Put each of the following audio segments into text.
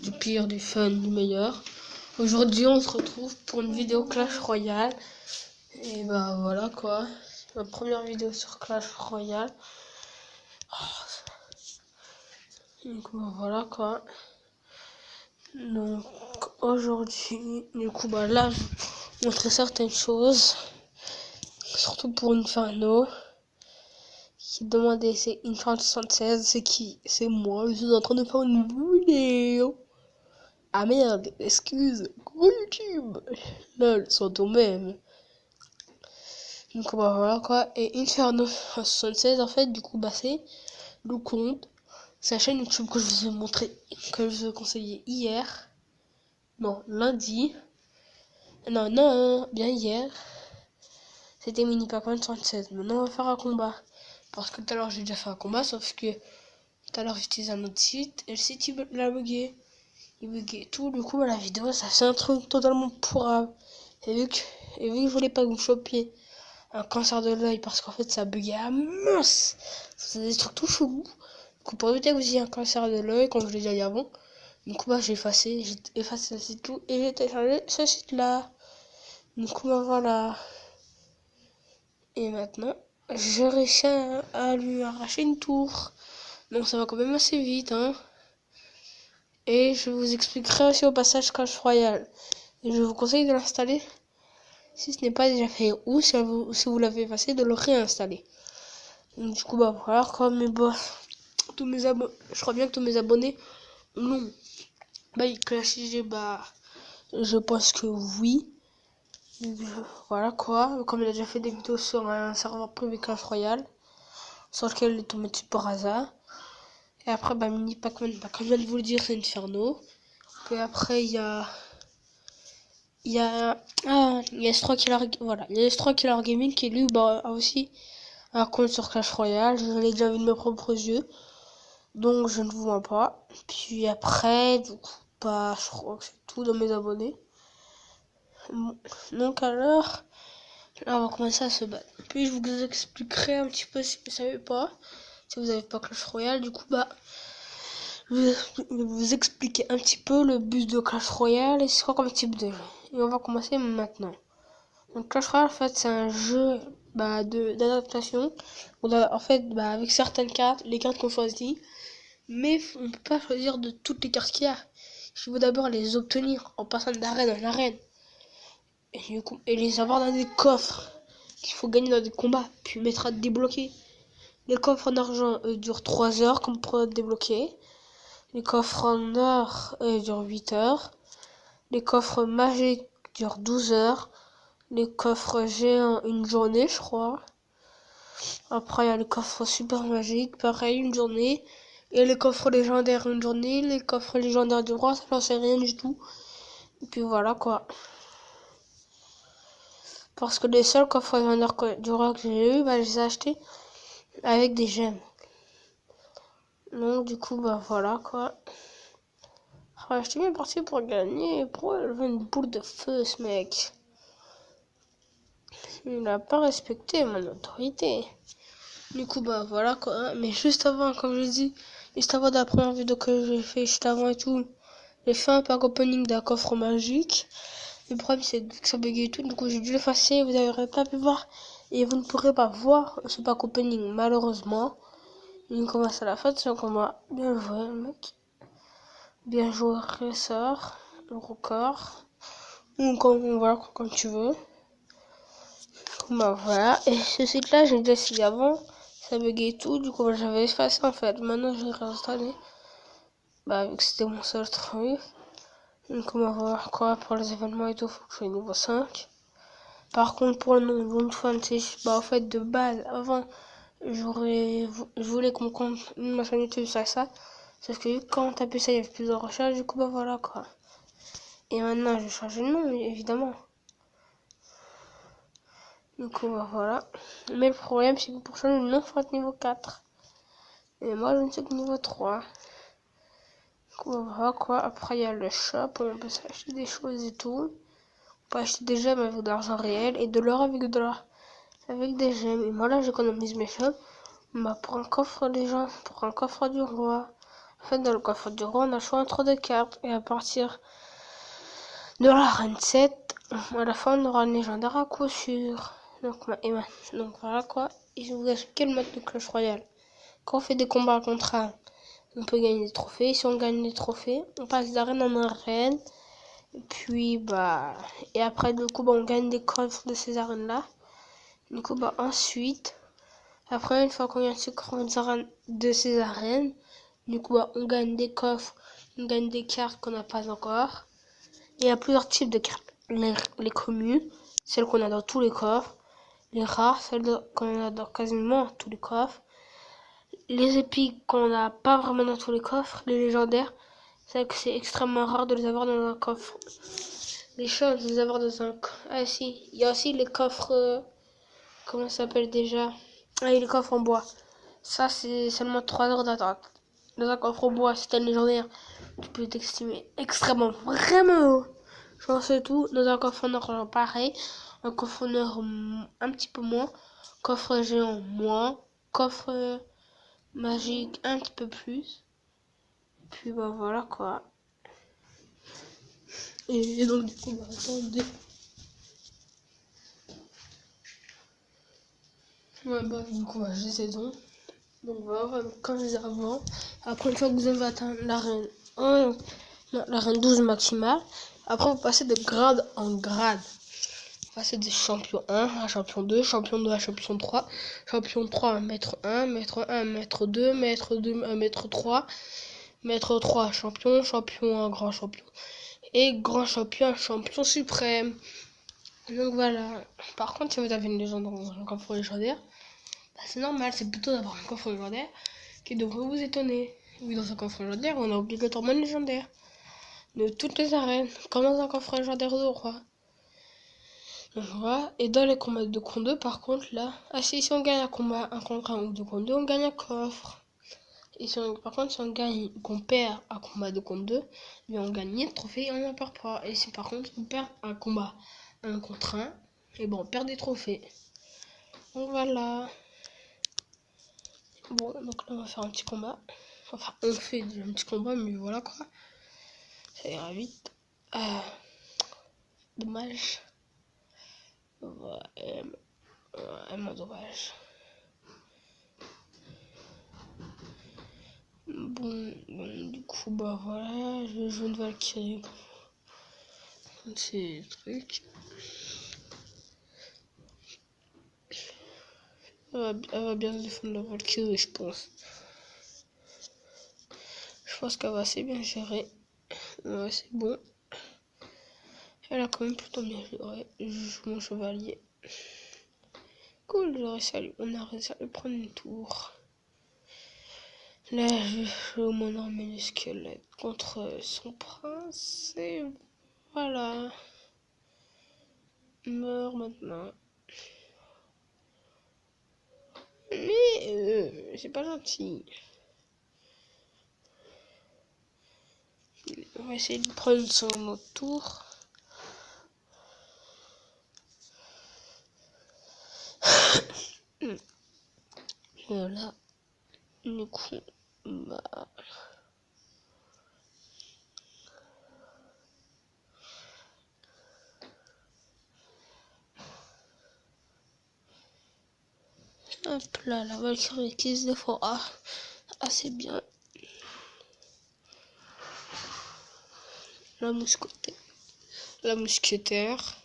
Du pire, du fun, du meilleur. Aujourd'hui, on se retrouve pour une vidéo Clash Royale. Et bah voilà quoi. C'est ma première vidéo sur Clash Royale. Donc bah, voilà quoi. Donc aujourd'hui, du coup bah là, je vais vous montrer certaines choses. Surtout pour Inferno. Qui demandait c'est Inferno76, c'est qui? C'est moi, je suis en train de faire une vidéo. Ah merde, excuse, gros YouTube. Lol, sont au même. Donc bah voilà quoi. Et Inferno 76 en fait, du coup bah c'est le compte. C'est la chaîne YouTube que je vous ai montré, que je vous ai conseillé hier. Non, lundi. Non, bien hier. C'était Mini Pac-Man 76. Maintenant on va faire un combat. Parce que tout à l'heure j'ai déjà fait un combat, sauf que tout à l'heure j'utilisais un autre site. Et le site il a bugué. Il buguait tout. Du coup la vidéo ça fait un truc totalement pourrave. Et vu que je voulais pas que vous chopiez un cancer de l'œil parce qu'en fait ça buguait à mince. C'est des trucs tout chelous. Du coup pour éviter que vous ayez un cancer de l'œil, comme je l'ai déjà dit avant, du coup bah j'ai effacé le site tout et j'ai téléchargé ce site là. Du coup bah voilà. Et maintenant je réussis à lui arracher une tour. Donc ça va quand même assez vite hein. Et je vous expliquerai aussi au passage Clash Royale. Et je vous conseille de l'installer si ce n'est pas déjà fait ou si vous l'avez effacé de le réinstaller. Donc, du coup bah voilà comme tous mes abonnés, je crois bien que tous mes abonnés l'ont. Bah Clash IG, bah je pense que oui. Voilà quoi, comme il a déjà fait des vidéos sur un serveur privé Clash Royale sur lequel il est tombé dessus par hasard. Et après bah Mini Pac-Man, bah, comme je viens de vous le dire, c'est Inferno. Puis après il y a S3 Killer, voilà, il y a S3 Killer Gaming qui lui bah a aussi un compte sur Clash Royale. Je l'ai déjà vu de mes propres yeux. Donc je ne vous vois pas. Puis après, du coup, bah, je crois que c'est tout dans mes abonnés. Bon. Donc alors, là on va commencer à se battre. Puis je vous expliquerai un petit peu si vous ne savez pas. Si vous n'avez pas Clash Royale, du coup bah je vais vous expliquer un petit peu le but de Clash Royale et c'est quoi comme type de jeu. Et on va commencer maintenant. Donc Clash Royale en fait c'est un jeu bah, d'adaptation. En fait bah, avec certaines cartes, les cartes qu'on choisit. Mais on ne peut pas choisir de toutes les cartes qu'il y a. Il faut d'abord les obtenir en passant d'arène en arène. Et les avoir dans des coffres qu'il faut gagner dans des combats, puis mettre à débloquer. Les coffres en argent durent 3 heures comme pour débloquer. Les coffres en or durent 8 heures. Les coffres magiques durent 12 heures. Les coffres géants une journée je crois. Après il y a les coffres super magiques, pareil une journée. Et les coffres légendaires une journée, les coffres légendaires du roi, ça j'en sais rien du tout. Et puis voilà quoi. Parce que les seuls coffres légendaires du roi que j'ai eu, bah je les ai achetés avec des gemmes. Donc du coup bah voilà quoi. Ah, j'étais bien parti pour gagner. Pourquoi il veut une boule de feu ce mec? Il n'a pas respecté mon autorité. Du coup bah voilà quoi. Mais juste avant, comme je dis, juste avant de la première vidéo que j'ai fait juste avant et tout, j'ai fait un pack opening d'un coffre magique. Le problème c'est que ça buguait et tout, du coup j'ai dû l'effacer, vous n'aurez pas pu voir. Et vous ne pourrez pas voir ce pack opening malheureusement. Il commence à la fin de ce combat. Bien joué mec. Bien joué ressort. Le record. Ou comme, voilà, comme tu veux. Bah voilà. Et ce site là j'ai déjà essayé avant. Ça buguait et tout, du coup bah, j'avais effacé en fait. Maintenant je l'ai réinstallé. Bah vu que c'était mon seul truc. Donc on va voir quoi pour les événements et tout, faut que je sois niveau 5. Par contre pour le nom de Fantasy, bah en fait de base avant je voulais qu'on compte ma chaîne YouTube sur ça. Sauf que quand on tapait ça il y avait plus de recherches, du coup bah voilà quoi. Et maintenant je change de nom évidemment. Du coup bah voilà. Mais le problème c'est que pour changer le nom il faut être niveau 4. Et moi je ne suis que niveau 3. Du coup bah voilà quoi. Après il y a le shop où on peut s'acheter des choses et tout. On peut acheter des gemmes avec de l'argent réel et de l'or avec de l'or. Avec des gemmes. Et moi là j'économise mes gemmes. Bah pour un coffre des gens, pour un coffre du roi, En fait, dans le coffre du roi, on a le choix entre deux cartes. Et à partir de la reine 7, à la fin, on aura une légendaire à coup sûr. Donc voilà quoi. Et je vous explique le mode de cloche royale. Quand on fait des combats contre un, on peut gagner des trophées. Si on gagne des trophées, on passe d'arène en arène. Et puis, et après, du coup, on gagne des coffres de ces arènes-là. Du coup, ensuite, après, une fois qu'on gagne ces coffres de ces arènes, du coup, on gagne des coffres, on gagne des cartes qu'on n'a pas encore. Il y a plusieurs types de cartes. Les communes, celles qu'on a dans tous les coffres. Les rares, celles qu'on a dans quasiment tous les coffres. Les épiques qu'on n'a pas vraiment dans tous les coffres. Les légendaires, c'est que c'est extrêmement rare de les avoir dans un coffre. Les choses, de les avoir dans un coffre. Ah si, il y a aussi les coffres... comment ça s'appelle déjà? Ah, les coffres en bois. Ça, c'est seulement 3 heures d'attente. Dans un coffre en bois, c'est un légendaire. Tu peux t'estimer extrêmement, vraiment haut. Je pense que c'est tout. Dans un coffre en or, pareil. Un coffre en or, un petit peu moins. Coffre géant, moins. Coffre magique, un petit peu plus. Puis voilà quoi. Et donc du coup, attendez. Ouais, du coup, j'ai saison. Donc voilà, comme je disais avant, après une fois que vous avez atteint l'arène 1, l'arène 12 maximale, après vous passez de grade en grade. Vous passez de champion 1 à champion 2, champion 2 à champion 3, champion 3 à maître 1, maître 1 à maître 2, maître 2 à maître 3, maître 3 champion, champion 1 grand champion, et grand champion, champion suprême. Donc voilà. Par contre, si vous avez une légende dans un coffre légendaire, c'est normal, c'est plutôt d'avoir un coffre légendaire qui devrait vous étonner. Oui, dans un coffre légendaire, on a obligatoirement une légendaire de toutes les arènes, comme dans un coffre légendaire de roi. Donc voilà. Et dans les combats de 2 contre 2, par contre, là, si on gagne un combat 1 contre 1 ou 2 contre 2, on gagne un coffre. Et par contre, si on gagne, qu'on perd un combat 2 contre 2, mais on gagne ni de trophées et on n'en perd pas. Et si par contre, on perd un combat 1 contre 1, et on perd des trophées. Donc voilà. Bon, donc là, on va faire un petit combat. Enfin, on fait déjà un petit combat, mais voilà quoi. Ça ira vite. Dommage. Vraiment dommage. Bon, du coup, voilà. Je joue une Valkyrie. Ces trucs. Elle va bien défendre la Valkyrie, je pense. Je pense qu'elle va assez bien gérer. Ouais, c'est bon. Elle a quand même plutôt bien géré. Je joue mon chevalier. Cool, on a réussi à lui prendre une tour. Là, je joue mon armée de squelette contre son prince. Et voilà. Meurs maintenant. Mais c'est pas gentil. On va essayer de prendre son autre tour. Voilà. Du coup, hop là, la Valkyrie qui se défendra assez bien. La mousquetaire.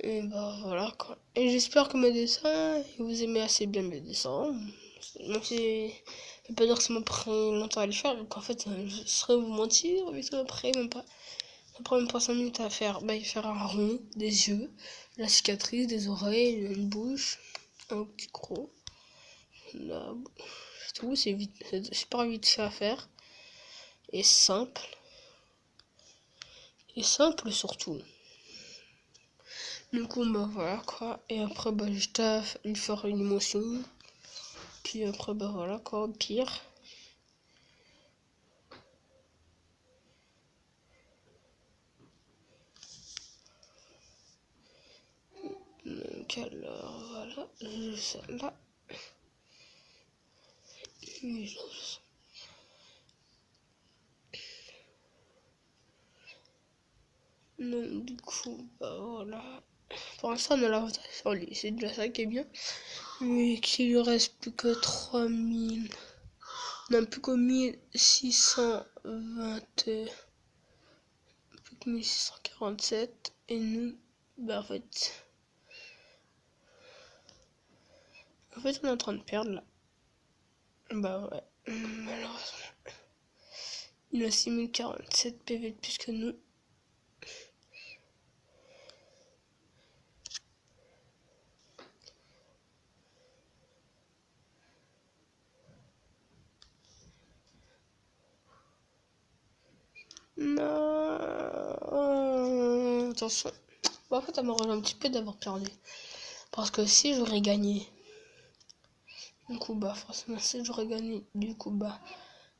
Et voilà quoi. Et j'espère que mes dessins, vous aimez assez bien mes dessins. Même si je peux pas dire que ça m'a pris longtemps à les faire, donc en fait, je serais vous mentir, mais ça m'a pris même pas. Ça prend même pas 5 minutes à faire. Il faire un rond, des yeux, la cicatrice, des oreilles, une bouche, un petit croc. Là, c'est tout, c'est vite, c'est super vite fait à faire. Et simple. Et simple surtout. Du coup, voilà quoi. Et après, je taffe, lui faire une émotion. Puis après, voilà quoi, pire. Donc alors, voilà, celle-là. Donc du coup, bah voilà. Pour l'instant, on a l'avantage sur lui, c'est déjà ça qui est bien. Mais qu'il lui reste plus que 3000. Non, plus que 1620. Plus que 1647. Et nous, bah en fait, on est en train de perdre là. Bah ouais, malheureusement. Il a 6047 PV de plus que nous. Non, attention. Bon, en fait, ça m'arrange un petit peu d'avoir perdu. Parce que si j'aurais gagné, du coup, bah, forcément, si j'aurais gagné, du coup, bah,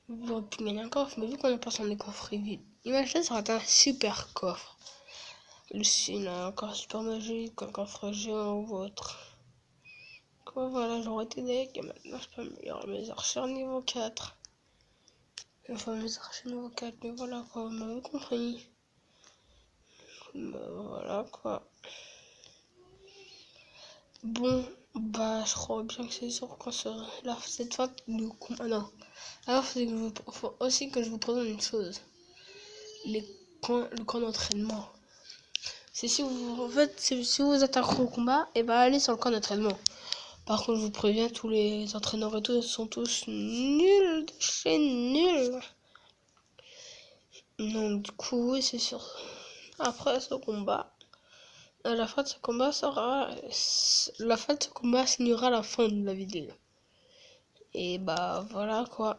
j'aurais pu gagner un coffre. Mais vu qu'on est passé dans des coffres vides, imaginez, ça aurait été un super coffre. Le signe, un coffre super magique, un coffre géant ou autre. Quoi, voilà, j'aurais été deck. Et maintenant, je peux améliorer mes archers niveau 4. Enfin, mes archers niveau 4, mais voilà, quoi, vous m'avez compris. Bah, voilà, quoi. Bon, bah, je crois bien que c'est sûr qu'on se... Là, cette fois, du coup... Ah non. Alors, faut aussi que je vous présente une chose. Le camp d'entraînement. C'est si vous... En fait, si vous êtes accro au combat, et bah, allez sur le camp d'entraînement. Par contre, je vous préviens, tous les entraîneurs et tout sont tous nuls de chez nuls. Donc, du coup, oui, c'est sûr. Après ce combat... La fin de ce combat sera... La fin de ce combat signera la fin de la vidéo. Et bah voilà quoi.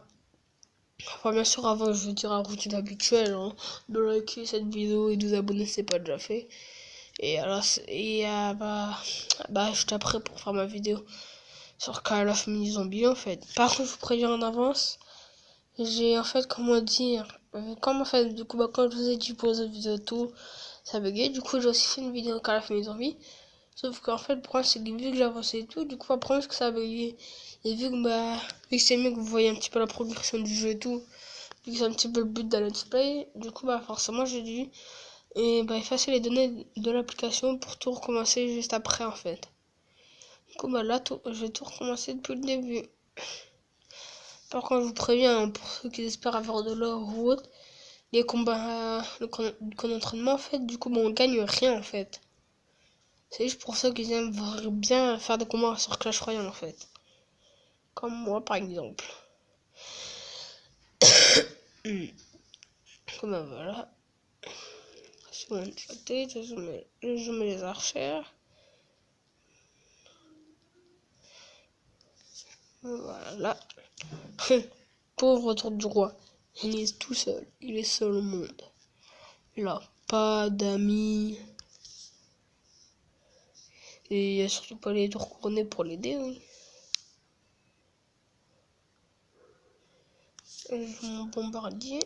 Enfin bien sûr avant je vous dirai la routine habituelle hein, de liker cette vidéo et de vous abonner si c'est pas déjà fait. Et alors bah je taperai pour faire ma vidéo sur Call of Mini Zombie en fait. Par contre je vous préviens en avance. J'ai en fait comment dire. Comme en fait du coup bah quand je vous ai dit pour les autres vidéos tout ça buguait. Du coup j'ai aussi fait une vidéo Call of Mini Zombie. Sauf qu'en fait, le problème, c'est que vu que j'avançais et tout, du coup, après, est-ce que ça a bugué. Et vu que c'est mieux que vous voyez un petit peu la progression du jeu et tout, vu que c'est un petit peu le but d'un let's play, du coup, bah, forcément, j'ai dû effacer les données de l'application pour tout recommencer juste après, en fait. Du coup, bah, là, je vais tout recommencer depuis le début. Par contre, je vous préviens, hein, pour ceux qui espèrent avoir de l'or ou autre, les combats, le camp d'entraînement, en fait, du coup, bah, on gagne rien, en fait. C'est juste pour ceux qui aiment bien faire des combats sur Clash Royale en fait. Comme moi par exemple. Comme voilà. C'est bon, je mets les archères. Voilà. Pauvre tour du roi. Il est tout seul. Il est seul au monde. Il a pas d'amis. Et il n'y a surtout pas les tours couronnés pour l'aider, oui. Je joue mon bombardier.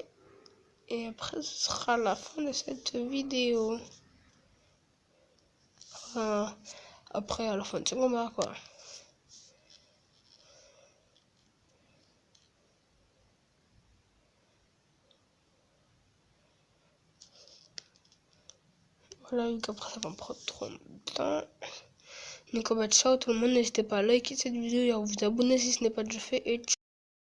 Et après, ce sera la fin de cette vidéo. Enfin, après, à la fin de ce combat, quoi. Voilà, vu qu'après ça va me prendre trop de temps. Donc, bah, ciao tout le monde, n'hésitez pas à liker cette vidéo et à vous abonner si ce n'est pas déjà fait. Et ciao.